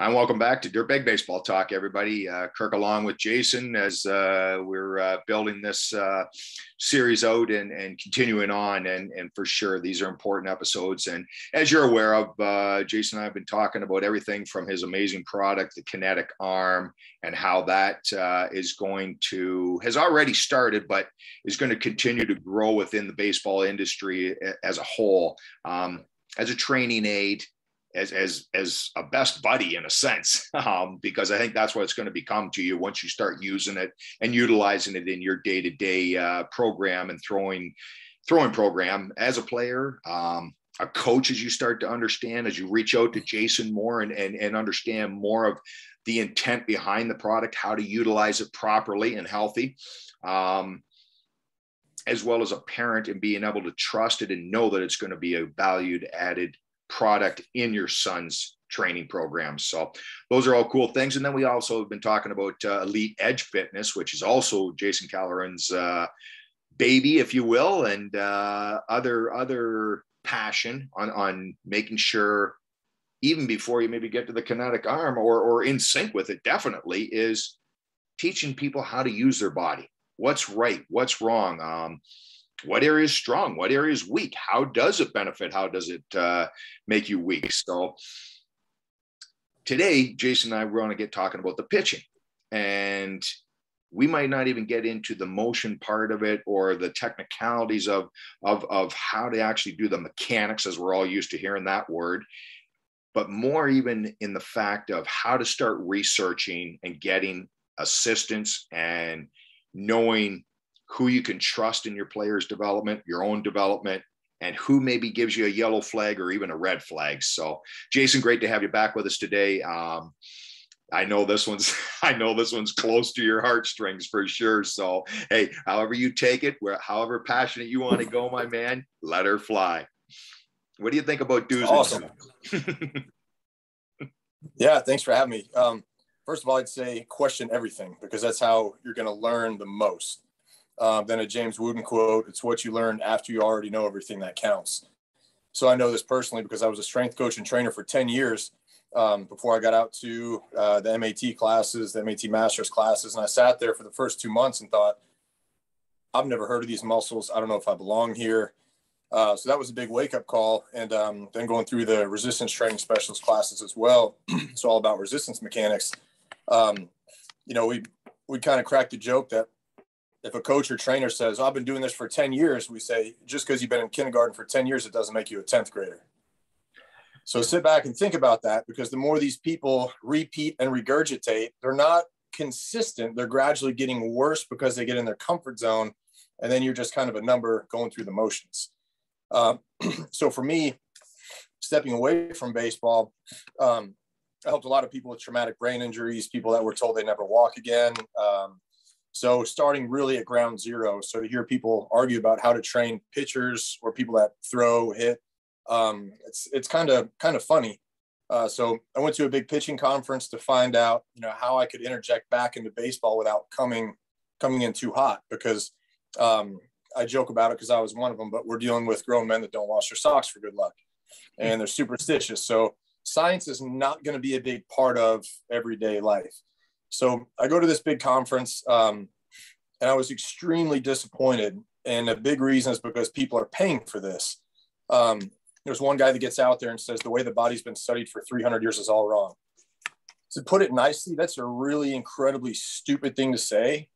And welcome back to Dirtbag Baseball Talk, everybody. Kirk along with Jason as we're building this series out and continuing on. And for sure, these are important episodes. And as you're aware of, Jason and I have been talking about everything from his amazing product, the Kinetic arm, and how that has already started, but is going to continue to grow within the baseball industry as a whole, as a training aid, as a best buddy in a sense, because I think that's what it's going to become to you once you start using it and utilizing it in your day-to-day program and throwing program as a player, a coach, as you start to understand, as you reach out to Jason more and understand more of the intent behind the product, how to utilize it properly and healthy, as well as a parent and being able to trust it and know that it's going to be a valued added product in your son's training program. So those are all cool things. And then we also have been talking about Elite Edge Fitness, which is also Jason Colleran's baby, if you will, and other passion on making sure, even before you maybe get to the Kinetic arm or in sync with it, definitely, is teaching people how to use their body. What's right, what's wrong, what area is strong, what area is weak, how does it benefit, how does it make you weak? So today, Jason and I, we're going to get talking about the pitching, and we might not even get into the motion part of it or the technicalities of how to actually do the mechanics, as we're all used to hearing that word, but more even in the fact of how to start researching and getting assistance and knowing who you can trust in your player's development, your own development, and who maybe gives you a yellow flag or even a red flag. So Jason, great to have you back with us today. I know this one's close to your heartstrings for sure. So, hey, however you take it, however passionate you want to go, my man, let her fly. What do you think about do's? Awesome. Yeah, thanks for having me. First of all, I'd say question everything, because that's how you're going to learn the most. Then a James Wooden quote, it's what you learn after you already know everything that counts. So I know this personally because I was a strength coach and trainer for 10 years before I got out to the MAT classes, the MAT Masters classes. And I sat there for the first 2 months and thought, I've never heard of these muscles. I don't know if I belong here. So that was a big wake-up call. And then going through the resistance training specialist classes as well. It's all about resistance mechanics. We kind of cracked the joke that if a coach or trainer says, I've been doing this for 10 years, we say, just because you've been in kindergarten for 10 years, it doesn't make you a 10th grader. So sit back and think about that, because the more these people repeat and regurgitate, they're not consistent. They're gradually getting worse because they get in their comfort zone. And then you're just kind of a number going through the motions. So for me, stepping away from baseball, I helped a lot of people with traumatic brain injuries, people that were told they never walk again. So starting really at ground zero. So to hear people argue about how to train pitchers or people that throw, hit, it's kind of funny. So I went to a big pitching conference to find out, how I could interject back into baseball without coming in too hot, because I joke about it because I was one of them, but we're dealing with grown men that don't wash their socks for good luck, and they're superstitious. So science is not going to be a big part of everyday life. So I go to this big conference and I was extremely disappointed. And a big reason is because people are paying for this. There's one guy that gets out there and says, the way the body's been studied for 300 years is all wrong. To put it nicely, that's a really incredibly stupid thing to say,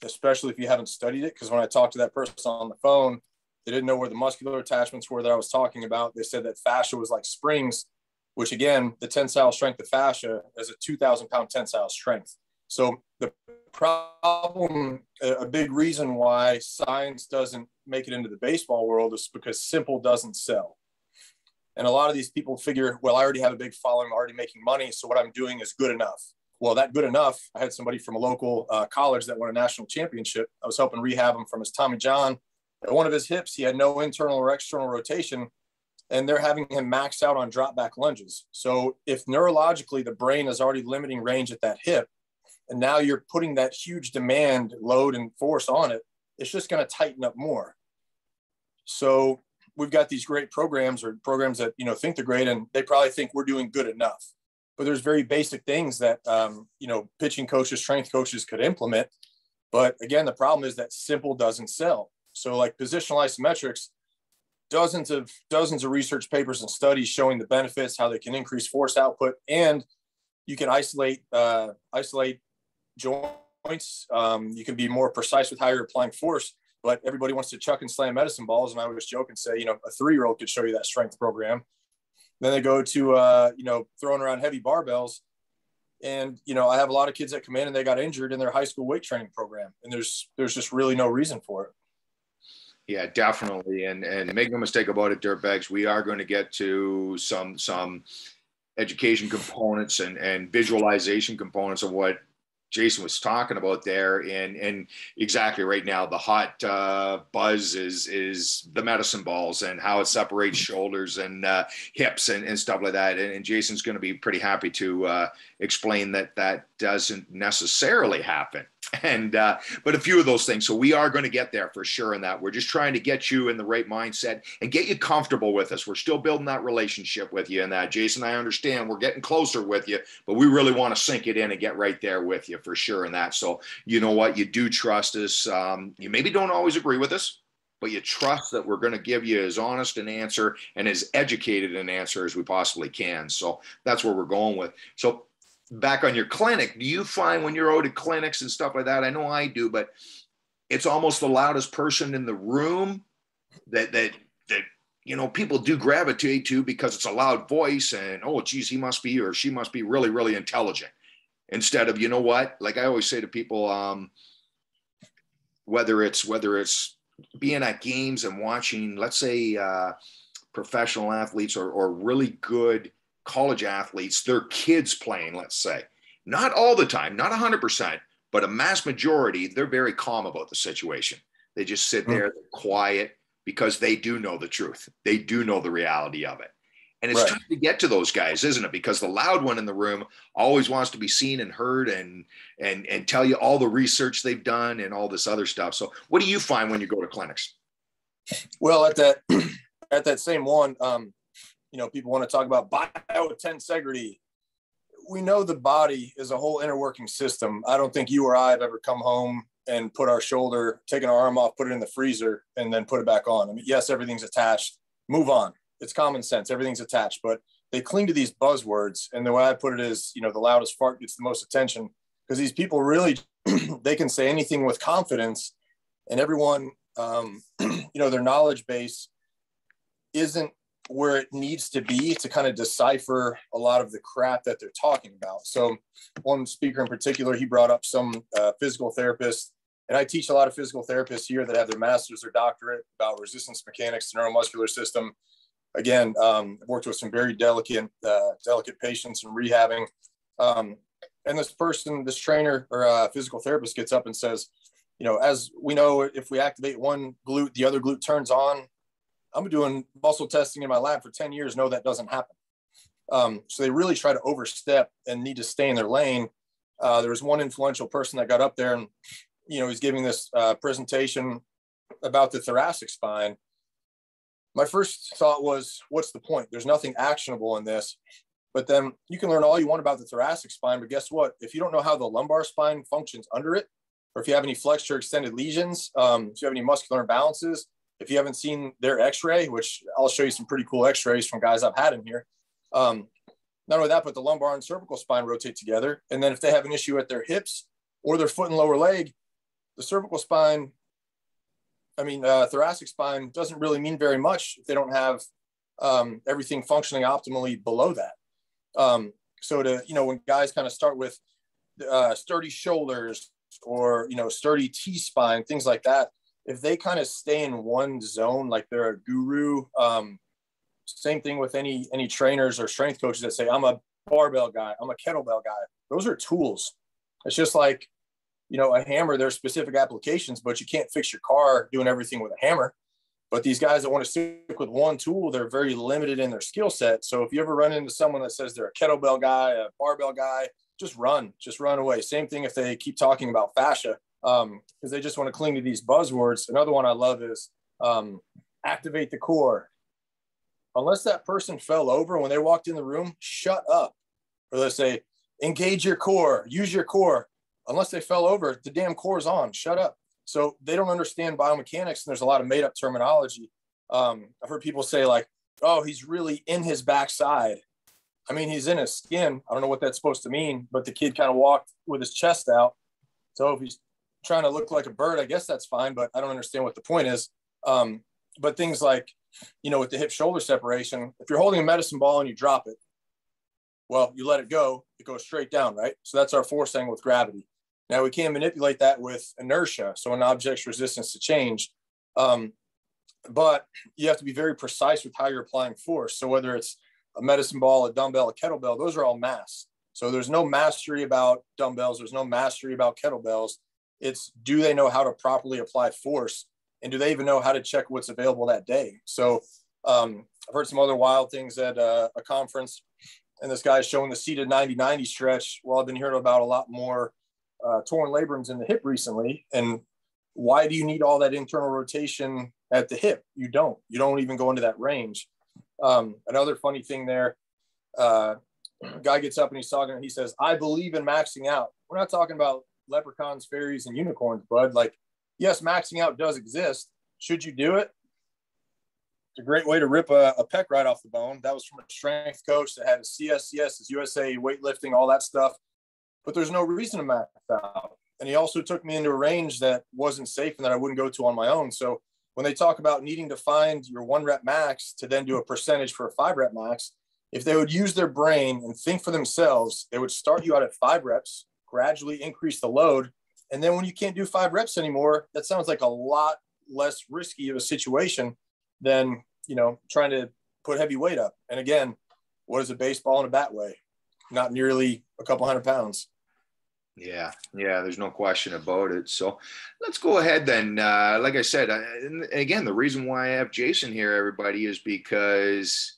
especially if you haven't studied it. Because when I talked to that person on the phone, they didn't know where the muscular attachments were that I was talking about. They said that fascia was like springs, which again, the tensile strength of fascia is a 2,000-pound tensile strength. So the problem, a big reason why science doesn't make it into the baseball world is because simple doesn't sell. And a lot of these people figure, well, I already have a big following, I'm already making money, so what I'm doing is good enough. Well, that good enough, I had somebody from a local college that won a national championship. I was helping rehab him from his Tommy John. At one of his hips, he had no internal or external rotation, and they're having him max out on drop back lunges. So if neurologically the brain is already limiting range at that hip, and now you're putting that huge demand, load, and force on it, it's just going to tighten up more. So we've got these great programs, or programs that, think they're great, and they probably think we're doing good enough. but there's very basic things that, you know, pitching coaches, strength coaches could implement. But again, the problem is that simple doesn't sell. So like positional isometrics, dozens of research papers and studies showing the benefits, how they can increase force output, and you can isolate joints. You can be more precise with how you're applying force, but everybody wants to chuck and slam medicine balls. And I always joke and say, you know, a 3-year-old could show you that strength program. Then they go to, you know, throwing around heavy barbells. And, you know, I have a lot of kids that come in and they got injured in their high school weight training program. And there's just really no reason for it. Yeah, definitely. And make no mistake about it, Dirtbags, we are going to get to some education components and visualization components of what Jason was talking about there. And exactly right now, the hot buzz is the medicine balls and how it separates shoulders and hips and stuff like that. And Jason's going to be pretty happy to explain that doesn't necessarily happen. And but a few of those things. So we are going to get there for sure in that. We're just trying to get you in the right mindset and get you comfortable with us. We're still building that relationship with you and that. Jason, I understand we're getting closer with you, but we really want to sink it in and get right there with you for sure in that. So you know what? You do trust us. You maybe don't always agree with us, but you trust that we're going to give you as honest an answer and as educated an answer as we possibly can. So that's where we're going with. So back on your clinic, do you find when you're out at clinics and stuff like that, I know I do, but it's almost the loudest person in the room that you know, people do gravitate to because it's a loud voice and, oh, geez, he must be or she must be really, really intelligent. Instead of, you know what, like I always say to people, whether it's being at games and watching, let's say, professional athletes or really good college athletes, their kids playing, let's say, not all the time, not 100%, but a mass majority, they're very calm about the situation. They just sit there, they're quiet because they do know the truth. They do know the reality of it. And it's tough to get to those guys, isn't it? Because the loud one in the room always wants to be seen and heard and tell you all the research they've done and all this other stuff. So what do you find when you go to clinics? Well, at that same one, you know, people want to talk about Tensegrity. We know the body is a whole inner working system. I don't think you or I have ever come home and put our shoulder, taken our arm off, put it in the freezer, and then put it back on. I mean, yes, everything's attached. Move on. It's common sense. Everything's attached, but they cling to these buzzwords. And the way I put it is, you know, the loudest fart gets the most attention because these people really, they can say anything with confidence, and everyone, you know, their knowledge base isn't where it needs to be to kind of decipher a lot of the crap that they're talking about. So one speaker in particular, he brought up some physical therapists, and I teach a lot of physical therapists here that have their master's or doctorate about resistance mechanics, neuromuscular system. Again, I've worked with some very delicate patients and rehabbing. And this trainer or physical therapist gets up and says, you know, as we know, if we activate one glute, the other glute turns on. I'm doing muscle testing in my lab for 10 years. No, that doesn't happen. So they really try to overstep and need to stay in their lane. There was one influential person that got up there and, you know, he's giving this presentation about the thoracic spine. My first thought was, what's the point? There's nothing actionable in this. But then you can learn all you want about the thoracic spine, but guess what? If you don't know how the lumbar spine functions under it, or if you have any flexed or extended lesions, if you have any muscular imbalances, if you haven't seen their x-ray, which I'll show you some pretty cool x-rays from guys I've had in here. Not only that, but the lumbar and cervical spine rotate together. And then if they have an issue at their hips or their foot and lower leg, the cervical spine, thoracic spine doesn't really mean very much if they don't have everything functioning optimally below that. So to, you know, when guys kind of start with sturdy shoulders or, you know, sturdy T-spine, things like that, if they kind of stay in one zone, like they're a guru, same thing with any trainers or strength coaches that say, I'm a barbell guy, I'm a kettlebell guy. Those are tools. It's just like, you know, a hammer, there's specific applications, but you can't fix your car doing everything with a hammer. But these guys that want to stick with one tool, they're very limited in their skill set. So if you ever run into someone that says they're a kettlebell guy, a barbell guy, just run away. Same thing if they keep talking about fascia, because they just want to cling to these buzzwords. Another one I love is activate the core. Unless that person fell over when they walked in the room, shut up. or let's say, engage your core, use your core. Unless they fell over, the damn core is on. Shut up. So they don't understand biomechanics, and there's a lot of made up terminology. I've heard people say like, oh, he's really in his backside. I mean, he's in his skin. I don't know what that's supposed to mean, but the kid kind of walked with his chest out. So if he's trying to look like a bird, I guess that's fine, but I don't understand what the point is. But things like, with the hip shoulder separation, if you're holding a medicine ball and you drop it, well, you let it go, it goes straight down, right? So that's our force angle with gravity. Now we can manipulate that with inertia, so an object's resistance to change. But you have to be very precise with how you're applying force. So whether it's a medicine ball, a dumbbell, a kettlebell, those are all mass. So there's no mastery about dumbbells. There's no mastery about kettlebells. It's, do they know how to properly apply force? And do they even know how to check what's available that day? So I've heard some other wild things at a conference, and this guy's showing the seated 90-90 stretch. Well, I've been hearing about a lot more torn labrums in the hip recently. And why do you need all that internal rotation at the hip? You don't even go into that range. Another funny thing there, guy gets up and he's talking, and he says, I believe in maxing out. We're not talking about leprechauns, fairies, and unicorns, bud. Like, yes, maxing out does exist. Should you do it? It's a great way to rip a pec right off the bone. That was from a strength coach that had his CSCS, his USA weightlifting, all that stuff. But there's no reason to max out. And he also took me into a range that wasn't safe and that I wouldn't go to on my own. So when they talk about needing to find your 1 rep max to then do a percentage for a 5 rep max, if they would use their brain and think for themselves, they would start you out at 5 reps, gradually increase the load. And then when you can't do 5 reps anymore, that sounds like a lot less risky of a situation than, trying to put heavy weight up. And again, what does a baseball and a bat weigh? Not nearly a couple 100 pounds. Yeah, there's no question about it. So let's go ahead then. Like I said, and again, the reason why I have Jason here, everybody, is because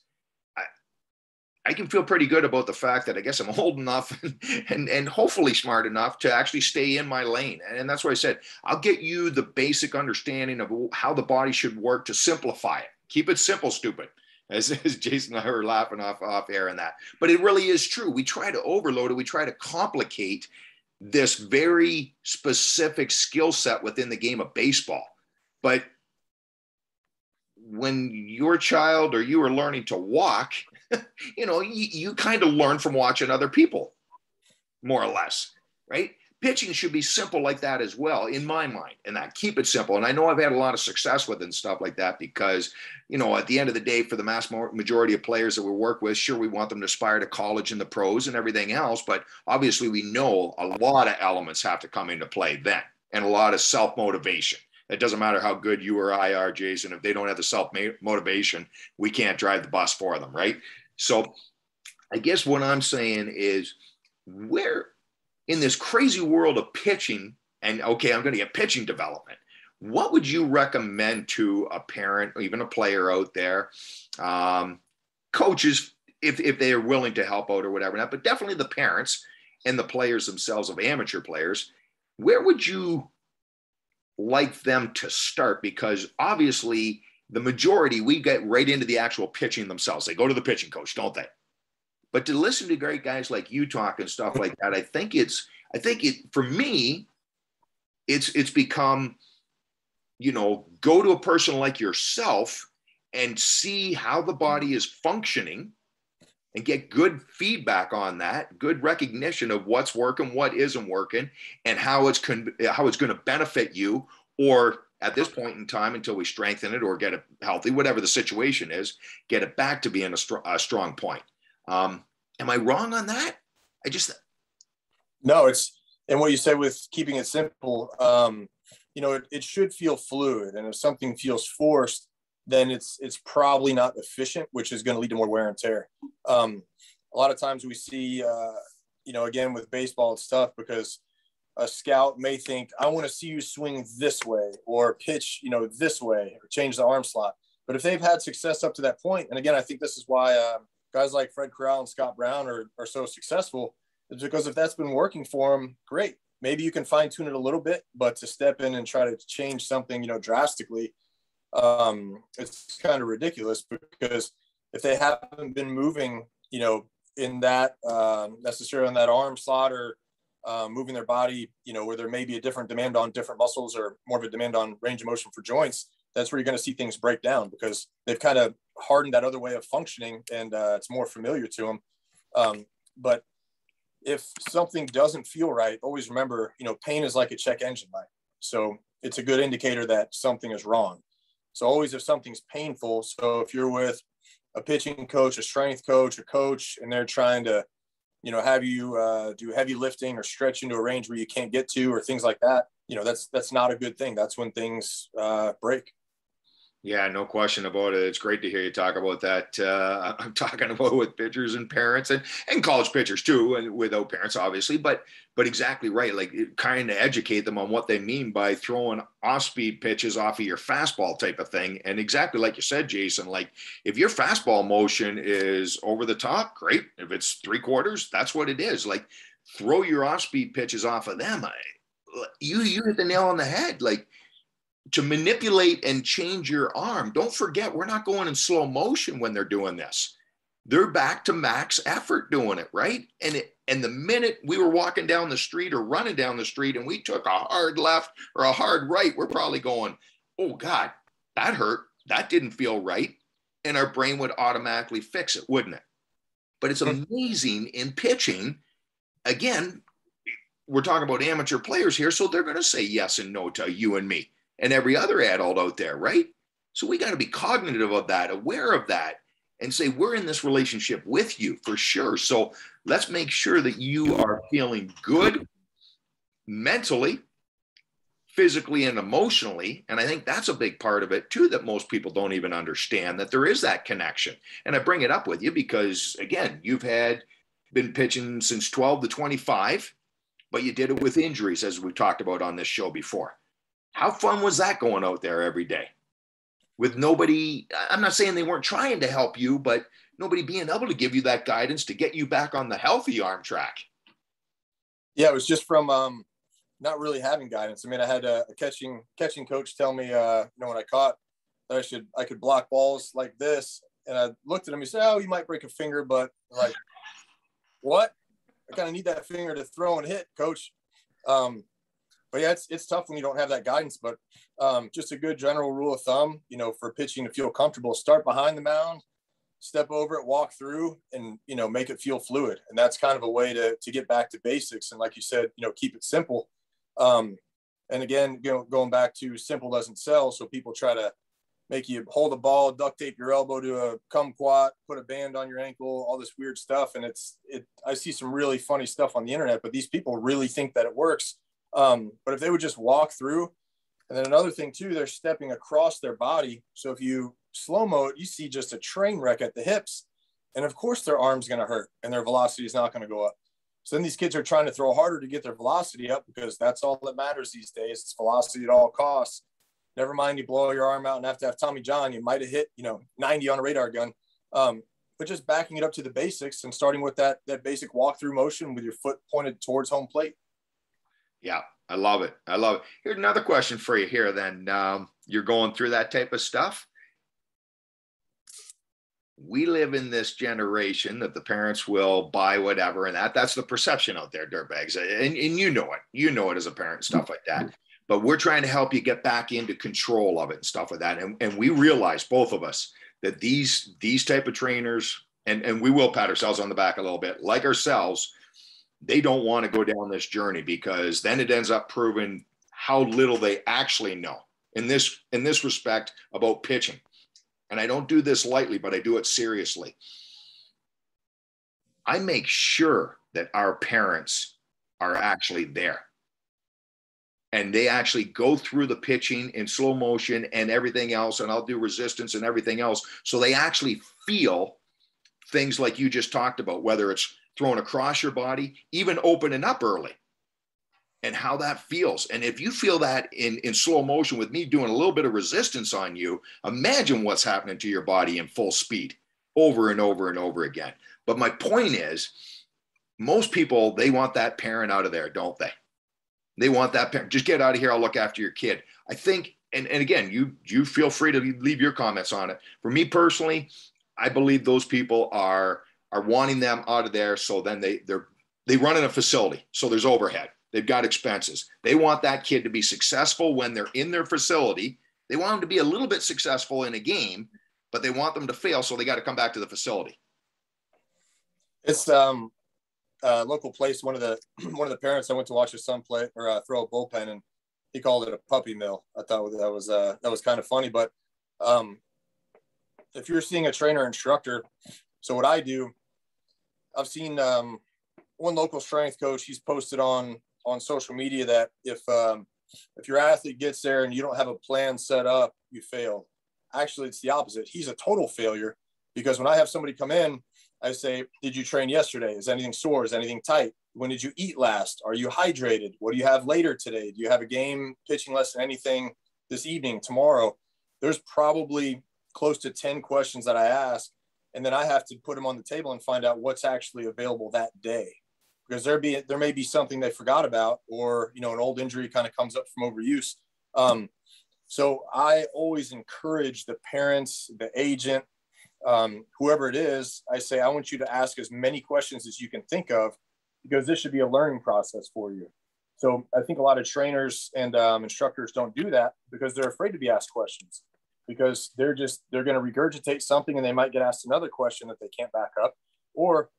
I can feel pretty good about the fact that I guess I'm old enough and hopefully smart enough to actually stay in my lane. And that's why I said, I'll get you the basic understanding of how the body should work to simplify it. Keep it simple, stupid. As Jason and I were laughing off air and that. But it really is true. We try to overload it. We try to complicate this very specific skill set within the game of baseball. But when your child or you are learning to walk, you kind of learn from watching other people, more or less, right? Pitching should be simple like that as well, in my mind, and that keep it simple. And I know I've had a lot of success with it and stuff like that because, at the end of the day, for the mass majority of players that we work with, sure, we want them to aspire to college and the pros and everything else. But obviously, we know a lot of elements have to come into play then, and a lot of self-motivation. It doesn't matter how good you or I are, Jason. If they don't have the self-motivation, we can't drive the bus for them, right? So I guess what I'm saying is, where in this crazy world of pitching, and okay, I'm going to get pitching development, what would you recommend to a parent or even a player out there, coaches, if they are willing to help out or whatever, but definitely the parents and the players themselves of amateur players, where would you like them to start? Because obviously the majority, we get right into the actual pitching themselves. They go to the pitching coach, don't they? But to listen to great guys like you talk and stuff like that, I think for me, it's become, go to a person like yourself and see how the body is functioning and get good feedback on that, good recognition of what's working, what isn't working, and how it's going to benefit you, or at this point in time, until we strengthen it or get it healthy, whatever the situation is, get it back to being a strong point. Am I wrong on that? No, and what you said with keeping it simple, it should feel fluid. And if something feels forced, then it's probably not efficient, which is going to lead to more wear and tear. A lot of times we see, again, with baseball, it's tough because a scout may think, I want to see you swing this way or pitch, this way, or change the arm slot. But if they've had success up to that point, and again, I think this is why guys like Fred Corral and Scott Brown are so successful, is because if that's been working for them, great. Maybe you can fine tune it a little bit, but to step in and try to change something, drastically, it's kind of ridiculous, because if they haven't been moving, in that necessarily on that arm slot or moving their body, where there may be a different demand on different muscles or more of a demand on range of motion for joints, that's where you're going to see things break down because they've kind of hardened that other way of functioning and it's more familiar to them. But if something doesn't feel right, always remember, pain is like a check engine light. So it's a good indicator that something is wrong. So always if something's painful, so if you're with a pitching coach, a strength coach, a coach, and they're trying to, have you do heavy lifting or stretch into a range where you can't get to or things like that, that's not a good thing. That's when things break. Yeah, no question about it. It's great to hear you talk about that. I'm talking about with pitchers and parents and college pitchers too, and without parents, obviously, but exactly right. Like kind of educate them on what they mean by throwing off-speed pitches off of your fastball type of thing. And exactly like you said, Jason, like if your fastball motion is over the top, great. If it's 3/4, that's what it is. Like throw your off-speed pitches off of them. You hit the nail on the head. Like, to manipulate and change your arm. Don't forget, we're not going in slow motion when they're doing this. They're back to max effort doing it, right? And the minute we were walking down the street or running down the street and we took a hard left or a hard right, we're probably going, oh God, that hurt. That didn't feel right. And our brain would automatically fix it, wouldn't it? But it's amazing in pitching. Again, we're talking about amateur players here, so they're going to say yes and no to you and me and every other adult out there, right? So we got to be cognitive of that, aware of that, and say, we're in this relationship with you for sure. So let's make sure that you are feeling good mentally, physically, and emotionally. And I think that's a big part of it too, that most people don't even understand, that there is that connection. And I bring it up with you because, again, you've been pitching since 12 to 25, but you did it with injuries, as we talked about on this show before. How fun was that going out there every day with nobody? I'm not saying they weren't trying to help you, but nobody being able to give you that guidance to get you back on the healthy arm track. Yeah, it was just from not really having guidance. I mean, I had a catching coach tell me, when I caught, that I could block balls like this, and I looked at him. He said, "Oh, you might break a finger," but like, what? I kind of need that finger to throw and hit, coach. But yeah, it's tough when you don't have that guidance, but just a good general rule of thumb, for pitching to feel comfortable, start behind the mound, step over it, walk through, and, make it feel fluid. And that's kind of a way to get back to basics. And like you said, keep it simple. And again, going back to simple doesn't sell. So people try to make you hold a ball, duct tape your elbow to a kumquat, put a band on your ankle, all this weird stuff. And I see some really funny stuff on the internet, but these people really think that it works. But if they would just walk through, and then another thing too, they're stepping across their body. So if you slow-mo it, you see just a train wreck at the hips. And of course their arm's going to hurt and their velocity is not going to go up. So then these kids are trying to throw harder to get their velocity up because that's all that matters these days. It's velocity at all costs. Never mind you blow your arm out and have to have Tommy John. You might have hit, 90 on a radar gun. But just backing it up to the basics and starting with that basic walk-through motion with your foot pointed towards home plate. Yeah, I love it. I love it. Here's another question for you here then. You're going through that type of stuff. We live in this generation that the parents will buy whatever, and that's the perception out there, dirtbags. And you know it. You know it as a parent, stuff like that. But we're trying to help you get back into control of it and stuff like that. And we realize, both of us, that these type of trainers, and we will pat ourselves on the back a little bit, like ourselves, they don't want to go down this journey because then it ends up proving how little they actually know in this respect about pitching. And I don't do this lightly, but I do it seriously. I make sure that our parents are actually there and they actually go through the pitching in slow motion and everything else. And I'll do resistance and everything else. So they actually feel things like you just talked about, whether it's thrown across your body, even opening up early, and how that feels. And if you feel that in slow motion with me doing a little bit of resistance on you, imagine what's happening to your body in full speed over and over and over again. But my point is, most people, they want that parent out of there, don't they? They want that parent, just get out of here, I'll look after your kid. I think, and again, you feel free to leave your comments on it. For me personally, I believe those people are are wanting them out of there. So then they run in a facility. So there's overhead. They've got expenses. They want that kid to be successful when they're in their facility. They want them to be a little bit successful in a game, but they want them to fail. So they got to come back to the facility. It's local place. One of the parents, I went to watch his son play or throw a bullpen, and he called it a puppy mill. I thought that was kind of funny. But if you're seeing a trainer instructor, so what I do, I've seen one local strength coach. He's posted on social media that if your athlete gets there and you don't have a plan set up, you fail. Actually, it's the opposite. He's a total failure, because when I have somebody come in, I say, did you train yesterday? Is anything sore? Is anything tight? When did you eat last? Are you hydrated? What do you have later today? Do you have a game, pitching lesson, anything this evening, tomorrow? There's probably close to 10 questions that I ask. And then I have to put them on the table and find out what's actually available that day, because there may be something they forgot about, or, an old injury kind of comes up from overuse. So I always encourage the parents, the agent, whoever it is, I say, I want you to ask as many questions as you can think of, because this should be a learning process for you. So I think a lot of trainers and instructors don't do that because they're afraid to be asked questions, because they're going to regurgitate something and they might get asked another question that they can't back up, or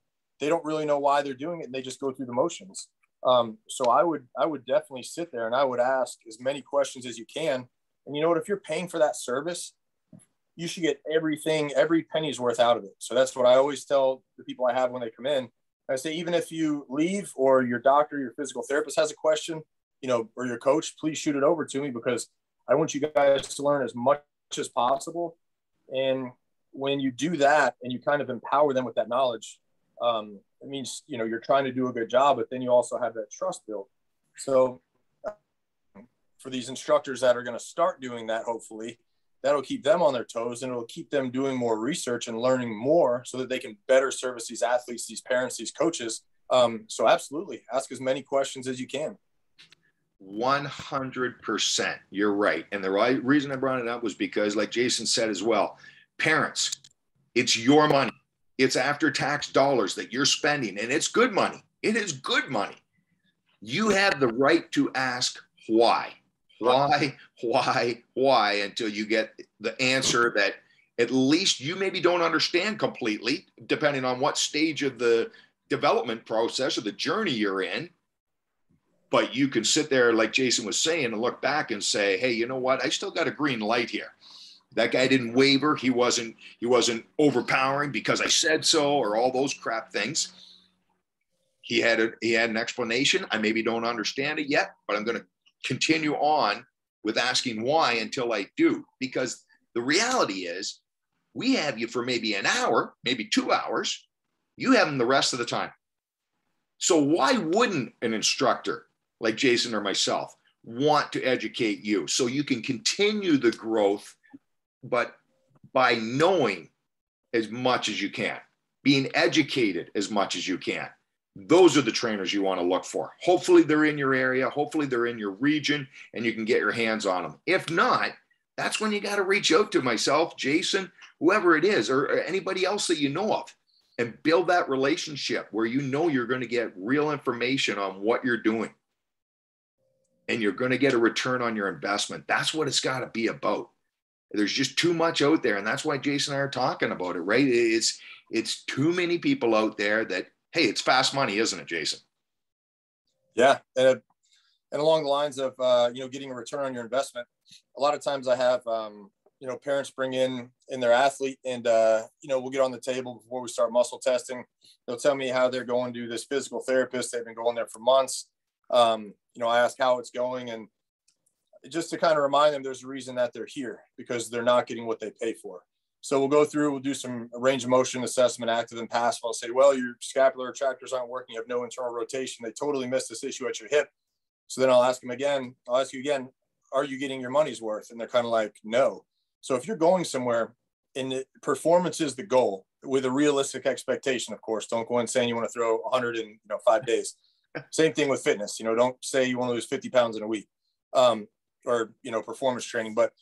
they don't really know why they're doing it and they just go through the motions. So I would definitely sit there and I would ask as many questions as you can. And you know what, if you're paying for that service, you should get every penny's worth out of it. So that's what I always tell the people I have when they come in. I say, even if you leave or your doctor, your physical therapist has a question, or your coach, please shoot it over to me, because I want you guys to learn as much as possible. And when you do that and you kind of empower them with that knowledge, it means, you're trying to do a good job, but then you also have that trust built. So for these instructors that are going to start doing that, hopefully that'll keep them on their toes, and it'll keep them doing more research and learning more so that they can better service these athletes, these parents, these coaches. So absolutely ask as many questions as you can. 100%. You're right. And the right reason I brought it up was because, like Jason said as well, parents, it's your money. It's after tax dollars that you're spending, and it's good money. It is good money. You have the right to ask why until you get the answer that at least you maybe don't understand completely, depending on what stage of the development process or the journey you're in. But you can sit there, like Jason was saying, and look back and say, hey, you know what? I still got a green light here. That guy didn't waver. He wasn't overpowering because I said so, or all those crap things. He had an explanation. I maybe don't understand it yet, but I'm going to continue on with asking why until I do. Because the reality is, we have you for maybe an hour, maybe 2 hours. You have them the rest of the time. So why wouldn't an instructor like Jason or myself want to educate you so you can continue the growth, but by knowing as much as you can, being educated as much as you can? Those are the trainers you want to look for. Hopefully they're in your area. Hopefully they're in your region and you can get your hands on them. If not, that's when you got to reach out to myself, Jason, whoever it is, or anybody else that you know of, and build that relationship where you're going to get real information on what you're doing. And you're going to get a return on your investment. That's what it's got to be about. There's just too much out there. And that's why Jason and I are talking about it, right? It's too many people out there that, hey, it's fast money, isn't it, Jason? Yeah. And along the lines of, getting a return on your investment, a lot of times I have, parents bring in their athlete and, we'll get on the table before we start muscle testing. They'll tell me how they're going to this physical therapist. They've been going there for months. I ask how it's going, and just to kind of remind them there's a reason that they're here, because they're not getting what they pay for. So we'll do some range of motion assessment, active and passive. I'll say, well, your scapular retractors aren't working. You have no internal rotation. They totally missed this issue at your hip. So then I'll ask you again, are you getting your money's worth? And they're kind of like, no. So if you're going somewhere and performance is the goal, with a realistic expectation, of course, don't go in saying you want to throw 100 in 5 days. Same thing with fitness. Don't say you want to lose 50 pounds in a week, or performance training. But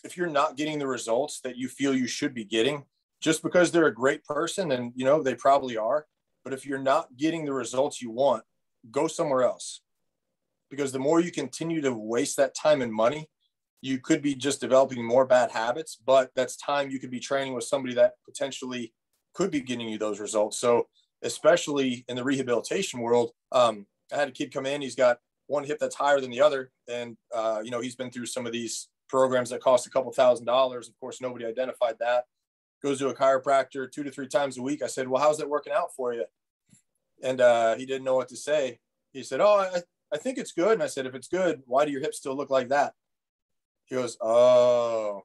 if you're not getting the results that you feel you should be getting, just because they're a great person, and, you know, they probably are, but if you're not getting the results you want, go somewhere else. Because the more you continue to waste that time and money, you could be just developing more bad habits, but that's time you could be training with somebody that potentially could be getting you those results. So especially in the rehabilitation world, I had a kid come in, he's got one hip that's higher than the other. And, you know, he's been through some of these programs that cost a couple $1,000s. Of course, nobody identified that. Goes to a chiropractor 2 to 3 times a week. I said, well, how's that working out for you? And he didn't know what to say. He said, oh, I think it's good. And I said, if it's good, why do your hips still look like that? He goes, oh.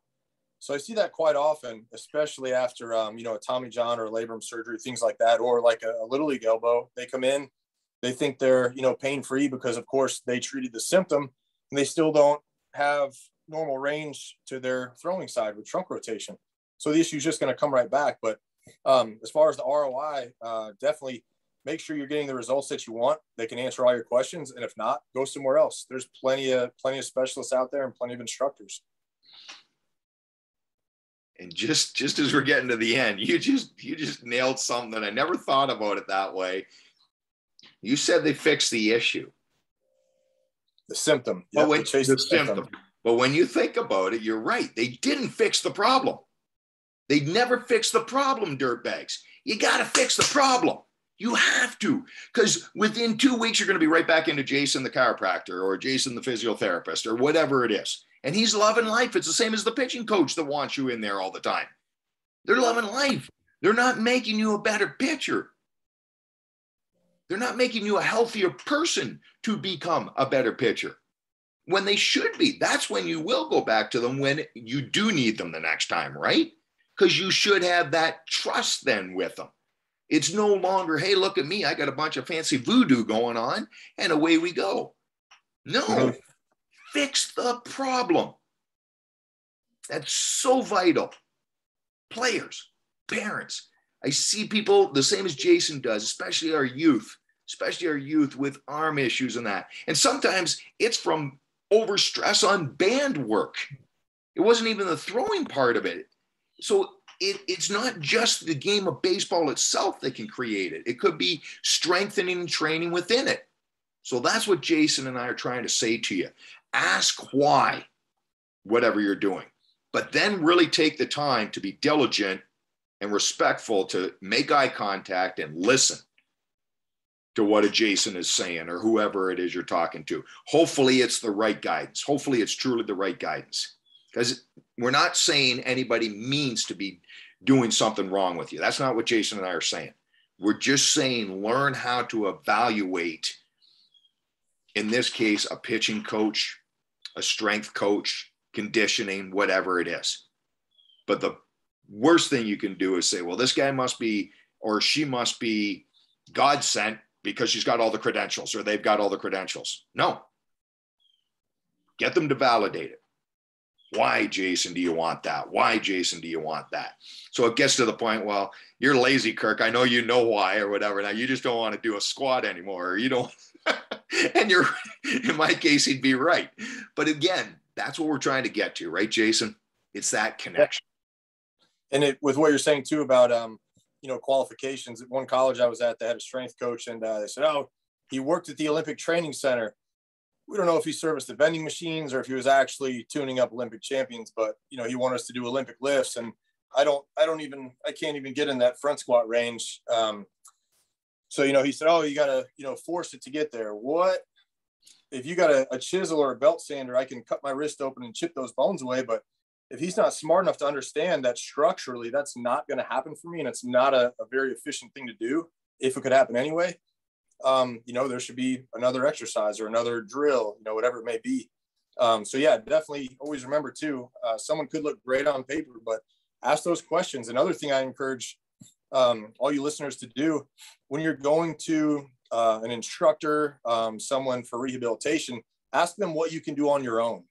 So I see that quite often, especially after, you know, a Tommy John or a labrum surgery, things like that, or like a Little League elbow. They come in, they think they're, you know, pain-free because, of course, they treated the symptom, and they still don't have normal range to their throwing side with trunk rotation. So the issue is just going to come right back. But as far as the ROI, definitely make sure you're getting the results that you want. They can answer all your questions. And if not, go somewhere else. There's plenty of specialists out there and plenty of instructors. And just as we're getting to the end, you just nailed something. I never thought about it that way. You said they fixed the issue. The symptom. Yep, the symptom. But when you think about it, you're right. They didn't fix the problem. They never fixed the problem, dirtbags. You got to fix the problem. You have to, because within 2 weeks, you're going to be right back into Jason, the chiropractor, or Jason, the physiotherapist, or whatever it is. And he's loving life. It's the same as the pitching coach that wants you in there all the time. They're loving life. They're not making you a better pitcher. They're not making you a healthier person to become a better pitcher when they should be. That's when you will go back to them when you do need them the next time, right? Because you should have that trust then with them. It's no longer, hey, look at me. I got a bunch of fancy voodoo going on, and away we go. No, fix the problem. That's so vital. Players, parents. I see people the same as Jason does, especially our youth with arm issues and that. And sometimes it's from overstress on band work. It wasn't even the throwing part of it. So it's not just the game of baseball itself that can create it. It could be strengthening and training within it. So that's what Jason and I are trying to say to you. Ask why, whatever you're doing, but then really take the time to be diligent and respectful, to make eye contact and listen to what a Jason is saying or whoever it is you're talking to. Hopefully it's the right guidance. Hopefully it's truly the right guidance, because we're not saying anybody means to be doing something wrong with you. That's not what Jason and I are saying. We're just saying learn how to evaluate, in this case, a pitching coach, a strength coach, conditioning, whatever it is. But the worst thing you can do is say, well, this guy must be, or she must be God sent because she's got all the credentials, or they've got all the credentials. No. Get them to validate it. Why, Jason, do you want that? Why, Jason, do you want that? So it gets to the point, well, you're lazy, Kirk. I know you know why or whatever. Now you just don't want to do a squat anymore. Or you don't. And you're, in my case, he'd be right. But again, that's what we're trying to get to, right, Jason? It's that connection. And with what you're saying too about, you know, qualifications, at one college I was at, they had a strength coach, and they said, oh, he worked at the Olympic Training Center. We don't know if he serviced the vending machines or if he was actually tuning up Olympic champions, but, you know, he wanted us to do Olympic lifts. And I can't even get in that front squat range. So, you know, he said, oh, you got to, you know, force it to get there. What? If you got a chisel or a belt sander, I can cut my wrist open and chip those bones away. But if he's not smart enough to understand that structurally, that's not going to happen for me. And it's not a very efficient thing to do if it could happen anyway. You know, there should be another exercise or another drill, you know, whatever it may be. So yeah, definitely always remember too, someone could look great on paper, but ask those questions. Another thing I encourage all you listeners to do when you're going to an instructor, someone for rehabilitation, ask them what you can do on your own.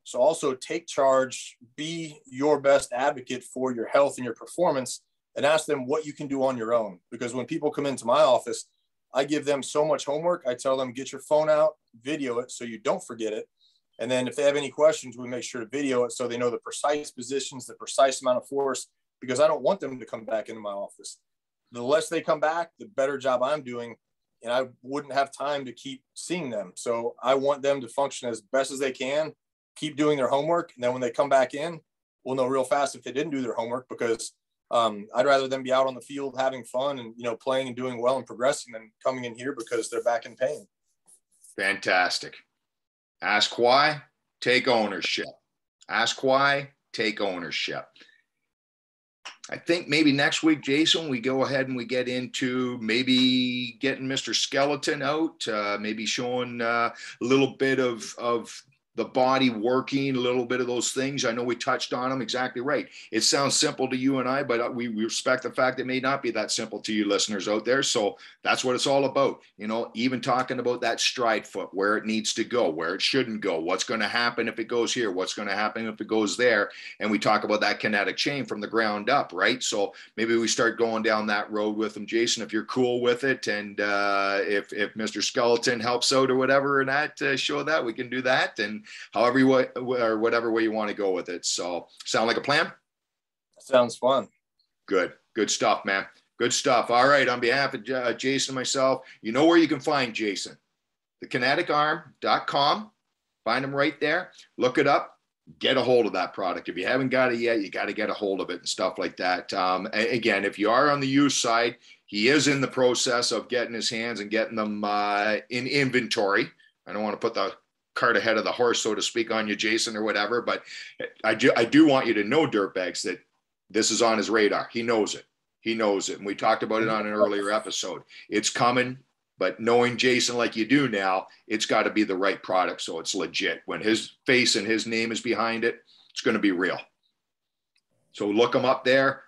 So also take charge, be your best advocate for your health and your performance, and ask them what you can do on your own. Because when people come into my office, I give them so much homework. I tell them, get your phone out, video it so you don't forget it. And then if they have any questions, we make sure to video it so they know the precise positions, the precise amount of force, because I don't want them to come back into my office. The less they come back, the better job I'm doing, and I wouldn't have time to keep seeing them. So I want them to function as best as they can, keep doing their homework, and then when they come back in, we'll know real fast if they didn't do their homework, because I'd rather them be out on the field having fun and, playing and doing well and progressing than coming in here because they're back in pain. Fantastic. Ask why, take ownership. Ask why, take ownership. I think maybe next week, Jason, we go ahead and we get into maybe getting Mr. Skeleton out, maybe showing a little bit of the body working, a little bit of those things. I know we touched on them. Exactly right. It sounds simple to you and I, but we respect the fact it may not be that simple to you listeners out there. So that's what it's all about. Even talking about that stride foot, where it needs to go, where it shouldn't go, what's going to happen if it goes here, what's going to happen if it goes there. And we talk about that kinetic chain from the ground up, right? So maybe we start going down that road with them, Jason, if you're cool with it. And if Mr. Skeleton helps out or whatever in that show, that we can do that. And however you or whatever way you want to go with it. So sound like a plan? Sounds fun. Good stuff, man. Good stuff. All right. On behalf of Jason and myself, you know where you can find Jason, thekинeticarm.com. Find him right there. Look it up. Get a hold of that product. If you haven't got it yet, you got to get a hold of it and stuff like that. Again, if you are on the use side, he is in the process of getting his hands and getting them in inventory. I don't want to put the cart ahead of the horse, so to speak, on you, Jason, or whatever. But I do want you to know, Dirtbags, that this is on his radar. He knows it. He knows it. And we talked about it on an earlier episode. It's coming, but knowing Jason like you do now, it's got to be the right product. So it's legit. When his face and his name is behind it, it's going to be real. So look him up there,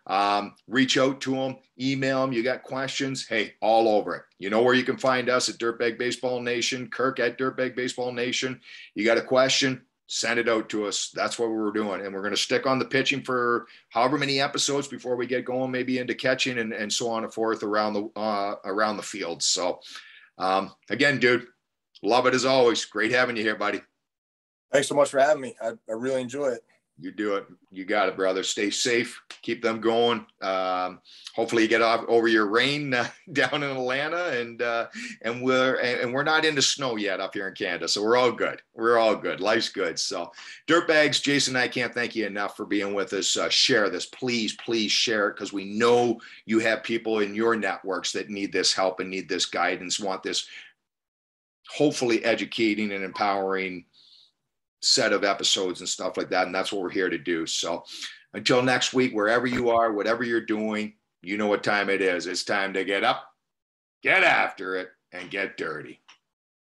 reach out to him, email him. You got questions? Hey, all over it. You know where you can find us at Dirtbag Baseball Nation, Kirk at Dirtbag Baseball Nation. You got a question? Send it out to us. That's what we're doing. And we're going to stick on the pitching for however many episodes before we get going, maybe into catching and so on and forth around the field. So again, dude, love it as always. Great having you here, buddy. Thanks so much for having me. I really enjoy it. You do it. You got it, brother. Stay safe. Keep them going. Hopefully you get over your rain down in Atlanta, and we're not into snow yet up here in Canada, so we're all good. We're all good. Life's good. So, Dirtbags, Jason and I can't thank you enough for being with us. Share this, please share it, because we know you have people in your networks that need this help and need this guidance, want this hopefully educating and empowering set of episodes and stuff like that. And that's what we're here to do. So until next week, wherever you are, whatever you're doing, you know what time it is. It's time to get up, get after it, and get dirty.